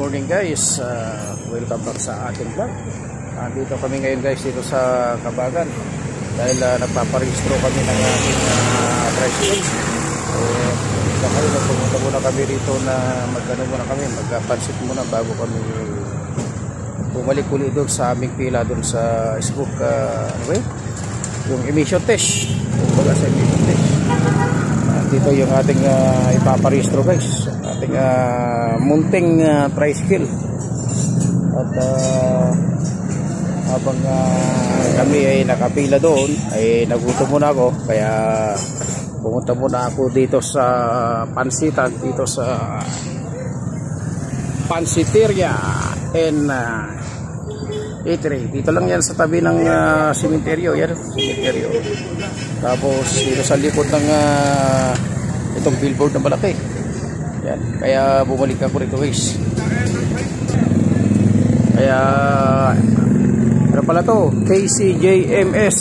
morning guys, welcome back sa ating vlog. Dito kami ngayon guys dito sa Kabagan dahil nagpaparehistro kami ng ating tricycle. Kaya pumunta muna kami dito na magpansit muna bago kami bumalik uli doon sa aming pila doon sa Facebook, yung emission test, kumbaga sa emission test. Dito yung ating ipaparehistro guys, ating munting tricycle. At habang kami ay nakapila doon, ay nagutom muna ako, kaya pumunta muna ako dito sa pansitan, dito sa Pansiteria and eatery. Dito lang yan sa tabi ng sementeryo, yan, sementeryo. Tapos dito sa likod ng itong billboard na malaki. Yan, kaya bumalik ako rito guys. Kaya ano pala to? KCJMS.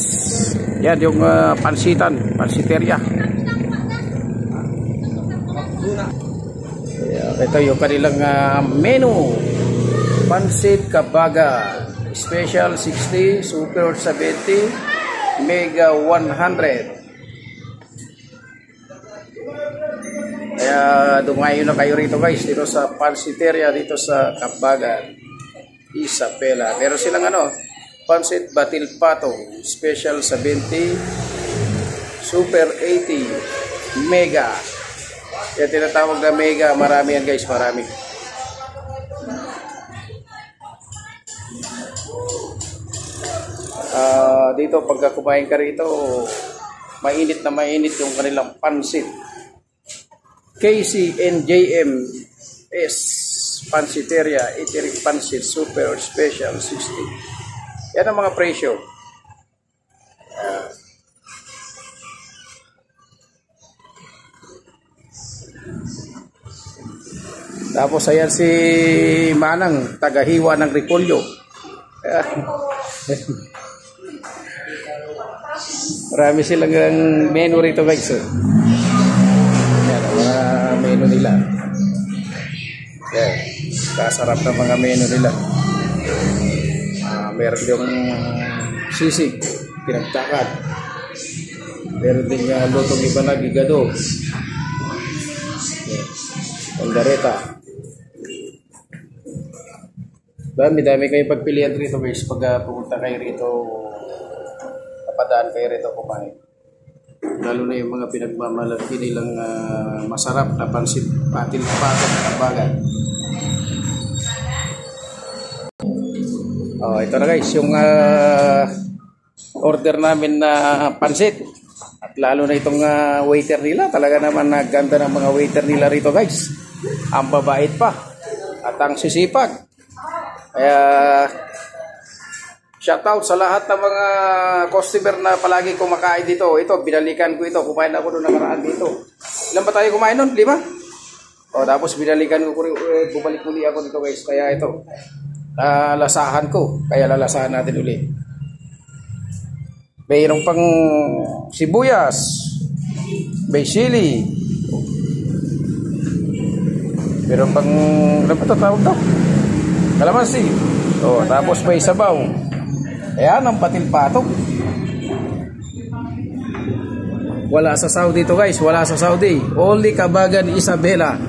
Yan yung pansitan, Pansiteria. Kaya ito yung kanilang menu. Pansit Kabagan, Special 60, Super 70, Mega 100. Kaya dumayo na kayo rito guys, dito sa Pansiteria, dito sa Kabagan, Isabela. Meron silang Pansit Batil Patong, Special 70, Super 80, Mega. Kaya tinatawag na Mega, marami yan guys, marami. Dito pagka kumain ka rito, mainit na mainit yung kanilang pansit. KCNJMS Pansiteria, Eatery Pansit Super Special 60. Yan ang mga presyo. Tapos ayan si Manang, tagahiwa ng repolyo. Marami silang menu rito guys. Yan ang mga menu nila. Yan, kasarap ng mga menu nila. Meron yung sisig, pinagtakad. Meron din lutong iba na gigado. Pandareta. Dami kayong pagpilian rito guys pag pumunta kayo rito, napadaan kayo rito kumain. Lalo na yung mga pinagmamalaki nilang masarap na pansit Batil Patong na Kabagan. Ito na guys yung order namin na pansit. At lalo na itong waiter nila, talaga naman naganda ng mga waiter nila rito guys. Ang babait pa at ang sisipag. Kaya shoutout sa lahat ng mga customer na palagi kumakain dito. Ito, binalikan ko ito. Kumain ako doon nakaraan dito. Ilan ba tayo kumain doon? 5? Tapos binalikan ko, bumalik uli ako dito guys. Kaya ito, lasahan ko. Kaya lalasahan natin uli. Mayroong pang sibuyas, may sili. Mayroong pang, ano ba ito tawag daw? Kalamansi. Tapos may sabaw. Ayan ang Batil Patong. Wala sa Saudi to guys, wala sa Saudi. Only Kabagan, Isabela.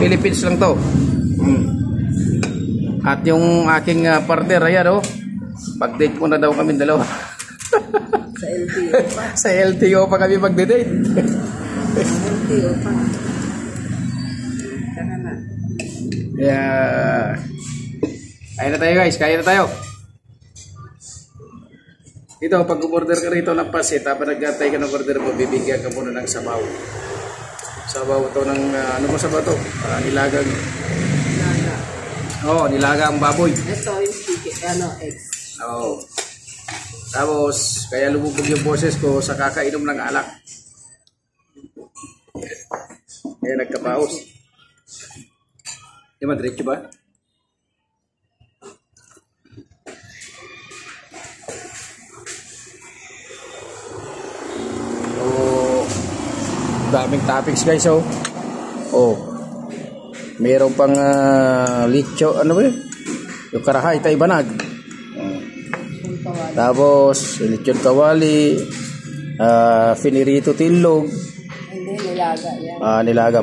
Philippines lang to. At yung aking partner, ayan pag-date muna daw kami dalawa. Sa LTO pa. Sa LTO pa kami magde-date. LTO pa. Tara na. Yeah. Kain na tayo guys, kain na tayo. Ito, pag umorder ka rito ng pansit, habang nag-antay ka ng order mo, bibigyan ka muna ng sabaw. Sabaw ito ng, ano mo sabaw ito? Nilagang. Nilaga. Nilaga ang baboy. Ito yung chicken, eggs. Tapos, kaya lumubog yung boses ko sa kakainom ng alak. Kaya nagkapaos. Di ba, diretso ba? Daming toppings guys. Mayroon pang licho, ano ba yun? Yung karahay, taibanag. Tapos, lechon kawali, finirito tilog. Hindi, nilaga yan. Nilaga,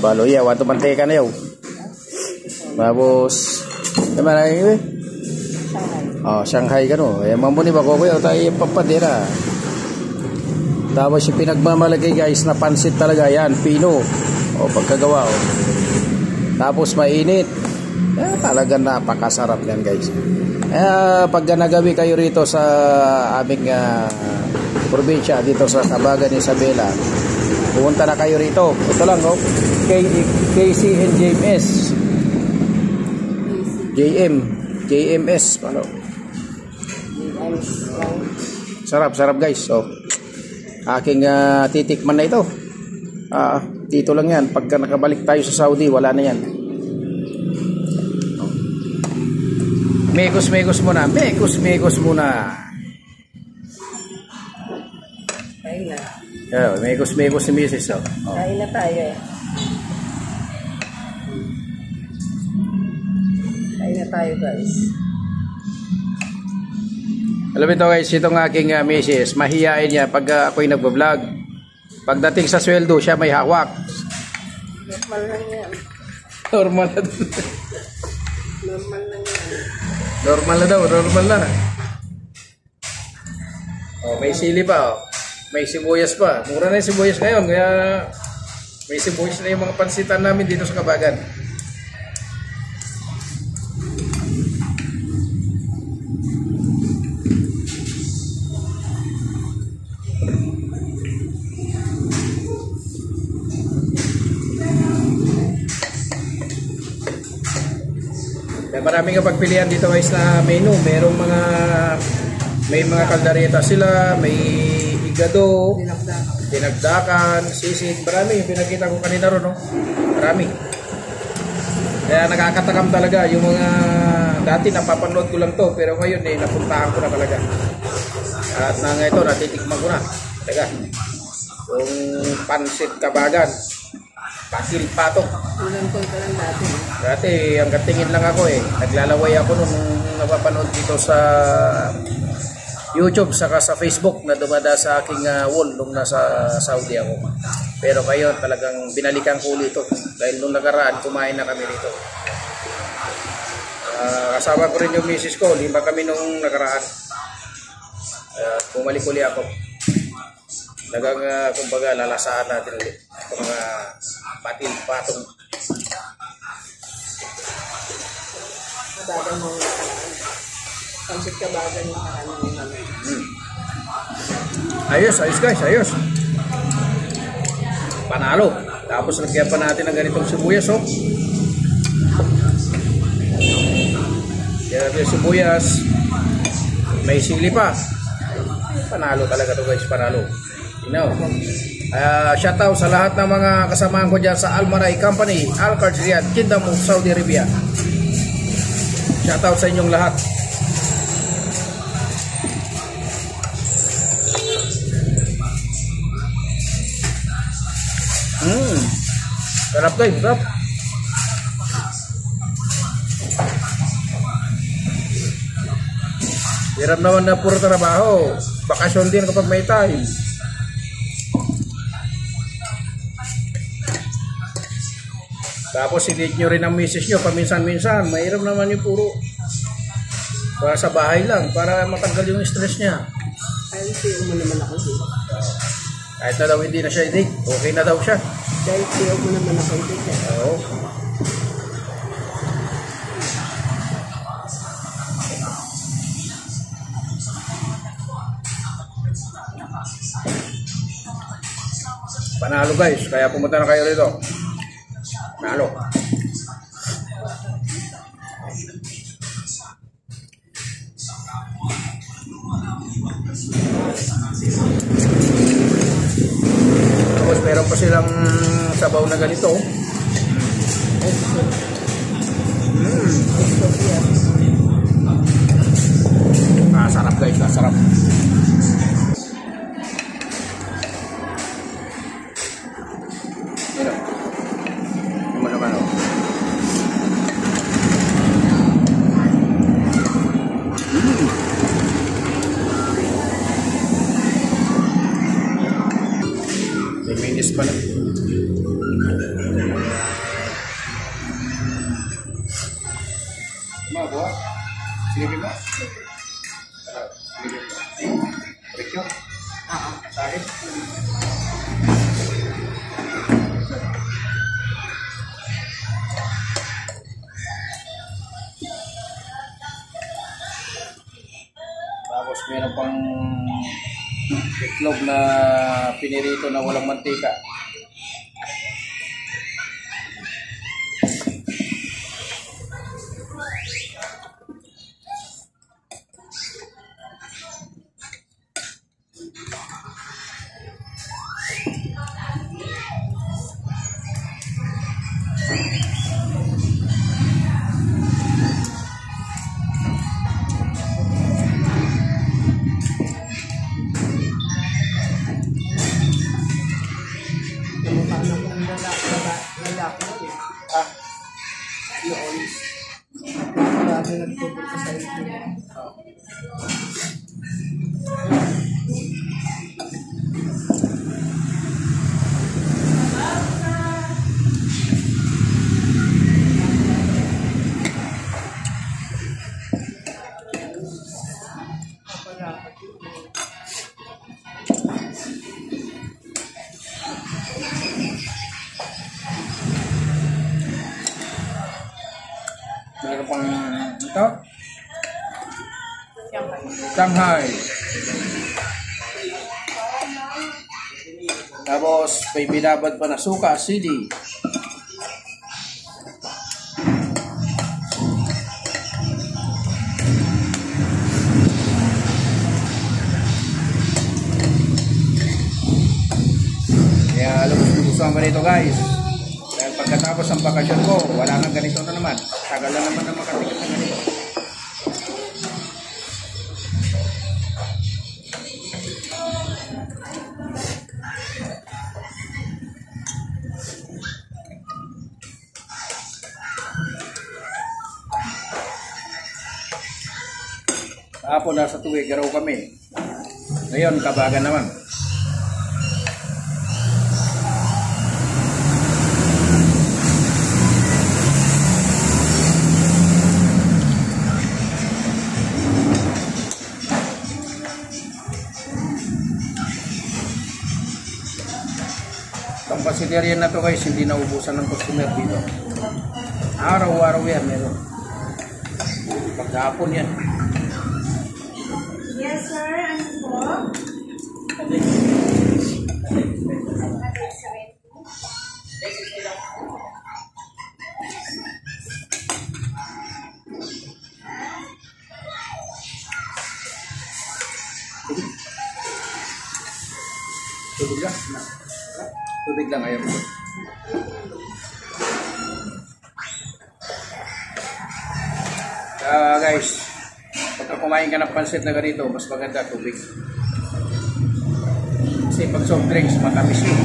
balo. Yeah, wato mantika na yaw. Tapos, naman na yun eh. Shanghai ka no. Mamuni ba ko tayo yung papadira. Tapos yung pinagmamalagay guys na pansit talaga yan, pino. Pagkagawa Tapos mainit. Talagang napakasarap yan guys. Pag nagawi kayo rito sa aming probinsya dito sa Kabagan, Isabela, pumunta na kayo rito. Ito lang KC and JMS ano? Sarap guys. Aking titikman na ito. Dito lang yan. Pagka nakabalik tayo sa Saudi, wala na yan. Mekos muna. Kain na. Mekos si Mrs. Kain na tayo eh. Kain na tayo guys. Alam ito guys, itong aking Mrs. Mahiyain niya pag ako'y nagbablog. Pagdating sa sweldo, siya may hawak. Normal lang yan. Normal na normal na. May sili pa. May sibuyas pa. Mura na yung sibuyas ngayon, kaya may sibuyas na yung mga pansitan namin dito sa Kabagan. Maraming pagpilian dito guys na menu. May mga kaldareta sila, may higado, dinagdakan, sisig, marami yung pinakita ko kanina ron, marami. Kaya nakakatakam talaga yung mga dati napapanood ko lang to, pero ngayon napuntahan ko na talaga. At na nga ito, natitikman ko na talaga yung pansit Kabagan, Patil Patok. Dati ang katingin lang ako naglalaway ako nung napapanood dito sa YouTube saka sa Facebook na dumada sa aking wall nung nasa Saudi ako. Pero ngayon talagang binalikan ko ulit ito dahil nung nakaraan kumain na kami dito. Kasama ko rin yung misis ko, 5 kami nung nakaraan. Bumalik uli ako. Talagang kumbaga lalasaan natin ulit itong mga Patil Patong. Kabagan mo pansit Kabagan yung nakaraan. Ayos guys, panalo. Tapos lagyan pa natin ng ganitong sibuyas Kaya natin sibuyas, may sili pa. Panalo talaga to guys, panalo. Shout out sa lahat ng mga kasamahan ko dyan sa Almaray Company, Al-Karj Riyadh, Kingdom of Saudi Arabia. Shout out sa inyong lahat. Sarap guys, sarap. Hirap naman na puro trabaho. Bakasyon din kapag may time. Tapos i-date nyo rin ang misis nyo paminsan-minsan. Mahirap naman yung puro para sa bahay lang, para matanggal yung stress niya. Ay, siyo mo naman ako dito. Kahit na daw hindi na siya i-date, okay na daw siya. Dahil siyo mo naman ako dito. Oo. Panalo guys, kaya pumunta na kayo rito. Panalo. Tapos meron pa silang sabaw na ganito. Sarap guys, sarap. Ano naman Mga buha. Silipin mo. Silipin mo. Rikyo. Sa akin. Tapos meron pang itlog na pinirito na walang mantika. Meron pang ito. Shanghai. Tapos may binabad pa na suka, sili. Kaya alam mo, gusto ko rito guys. Dahil pagkatapos ng bakasyon ko, wala nang ganito na naman. Tagal na naman na makatikim na ganito. Kahapon nasa tuwig, garaw kami. Ngayon, kabagan naman. Itong pasilerian na to guys, hindi naubusan ng customer dito. Araw-araw yan meron. Paghapon yan. Yes, sir. Ano po? Tubig lang. Tubig lang ayaw mo. Guys, pagka kumain ka ng pansit na ganito, mas maganda tubig. Kasi pag soft drinks, matamis yun.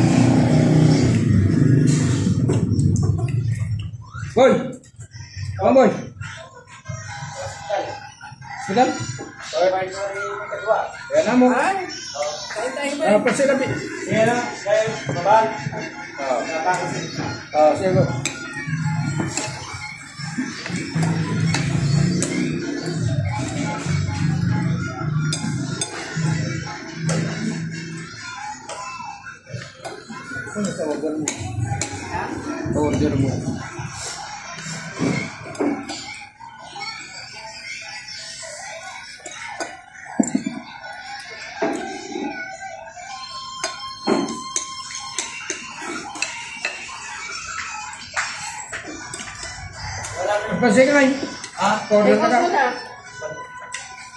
Boy! Come on, boy! Hospital? Kaya na mo. Pansit na. Sige na, kayo, baba. Sige po. Ano sa order mo? Order mo. Pansin ka ngayon. Order ka ka.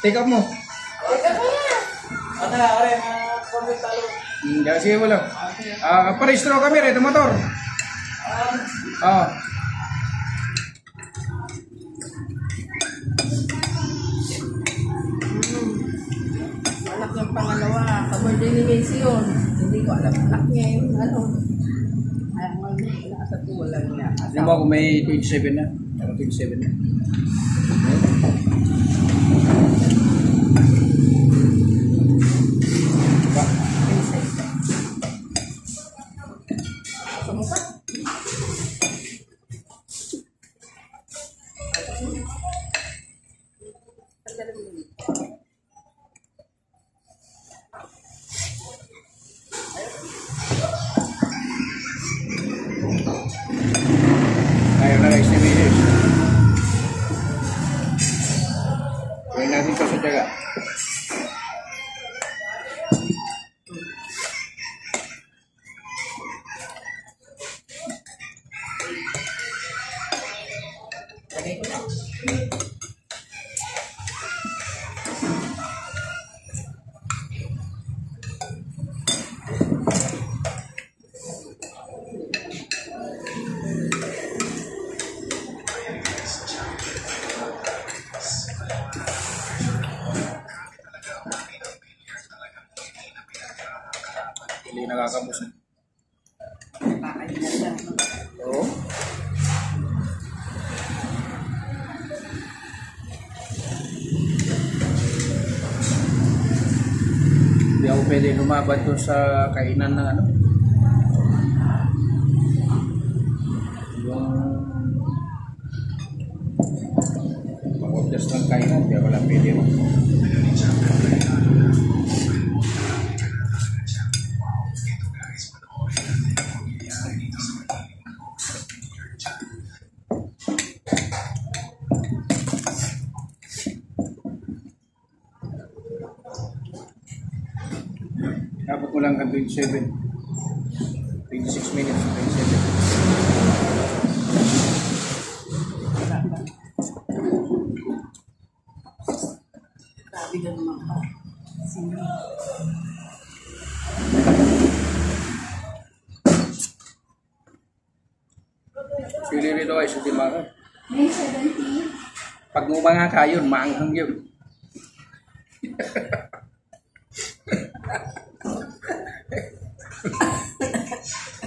Take up mo. Teka mo na. Ano na, are, mga konti talo. Sige mo lang. Parehistro kami rin, motor. Anak niyang pangalawa. Kabirthday ni Macy yun. Hindi ko alam. Anak niya yun. Ano? Ay, nasa tuwalan niya. Alam mo kung may 27 na. 27 na. Lagay ko na. Hindi nakakabos. Kakain na siya. Oo. Hindi ako pwede lumaban doon sa kainan ng ano. Yung pag-order ng kainan, hindi ako lang pwede mo. Dapat ko lang hanggang 27. 26 minutes, 27. Grabe ka naman pa. Sige. Sili rito ay suti mga. May 70. Pag mga kayon, maanghang yun.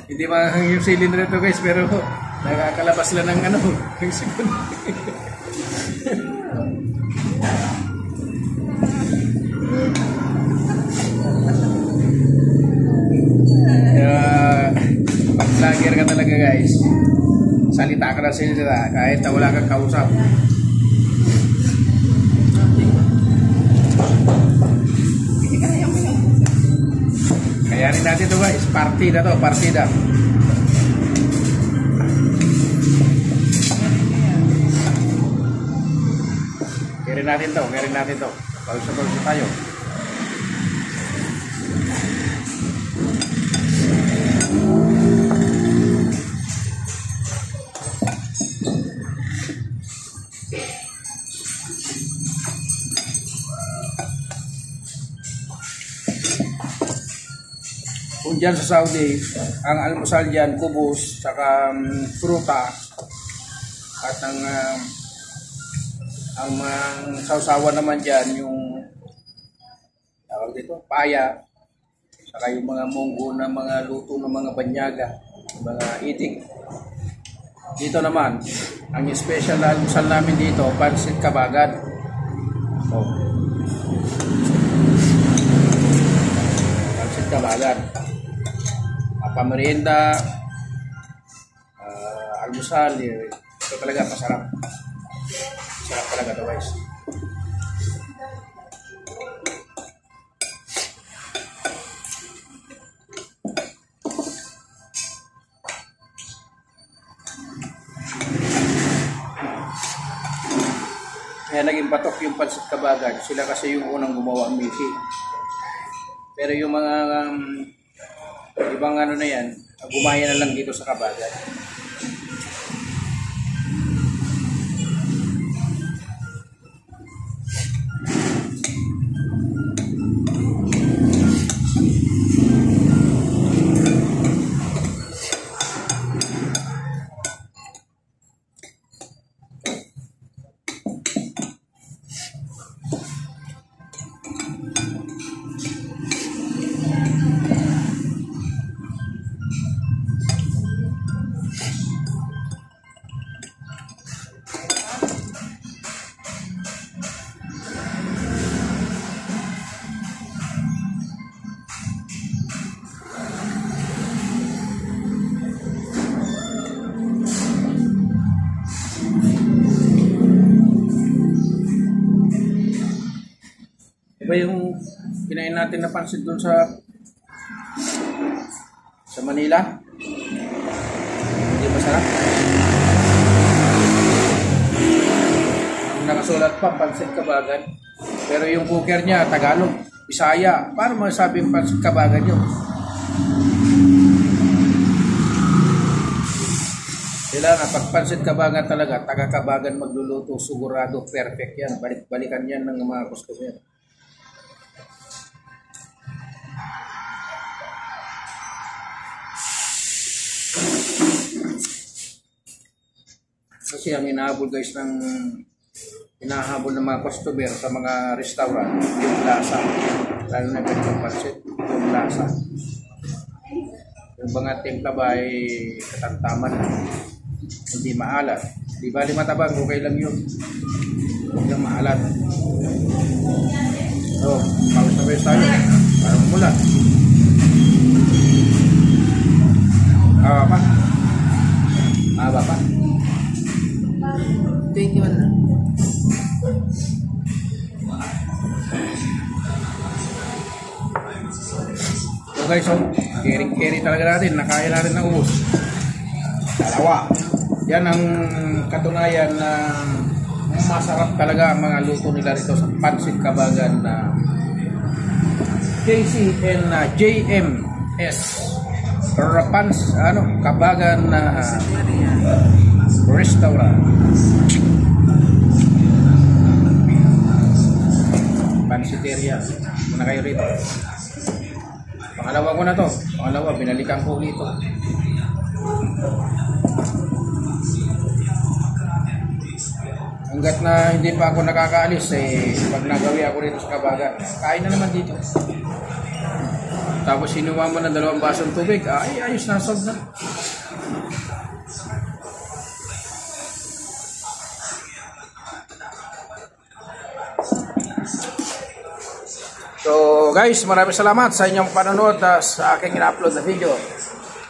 Hindi maanghang yung sili rito guys, pero nakakalabas lang ng ano, ng segundo. Pag vlogger ka talaga guys, salita ka na sila kahit na wala kang kausap. Kayanin natin ito guys, partida to, partida. Kairin natin to. Pausa tayo. Kung dyan sa Saudi, ang almusal dyan, kubos, saka fruta, at ang sausawan naman dyan, yung tawag dito, paya, saka yung mga munggo na mga luto ng mga banyaga, mga itik. Dito naman, ang special na almusal namin dito, pansit kabagan. So, pansit kabagan. Pamerienda, almusal, ito talaga masarap. Masarap talaga ito guys. Kaya naging patok yung pansit kabagan. Sila kasi yung unang gumawa ang miki. Pero yung mga ibang ano na yan, gumaya na lang dito sa kabagan. Iba yung kinain natin na pansit doon sa Manila. Hindi masarap. Ang nakasulat pa, pansit kabagan. Pero yung cooker niya, Tagalog, Bisaya. Paano masabing pansit kabagan yun? Sila na pagpansit kabagan talaga, taga kabagan magluluto, sigurado perfect yan. Balik-balikan yan ng mga customer. Kasi ang hinahabol guys ng mga customer sa mga restaurant, yung lasa. Lalo na yung pansit, yung lasa. Yung mga timpla ba ay katantaman na. Hindi maalat. Di bali matabang, okay lang yun. Huwag lang maalat. So, pawis tayo. Parang mula. Haba pa. Haba pa. 21 na. So guys, so, carry talaga natin. Nakaya natin ng ubos. Dalawa. Yan ang katunayan na masarap talaga ang mga luto nila rito sa Pansit Kabagan na KC and JMS Kabagan na restaurant. Pansiteria. Muna kayo rito. Pangalawa ko na to. Pangalawa, binalikan ko ulit ito. Hanggat na hindi pa ako nakakaalis, pag nagawi ako rito sa Kabagan, kain na naman dito. Tapos sinuwa mo ng 2 basong tubig, ay ayos na, solve na. So guys, maraming salamat sa inyong panonood sa aking ina-upload na video.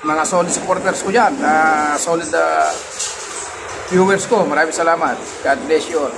Mga solid supporters ko dyan, solid viewers ko, maraming salamat. God bless you all.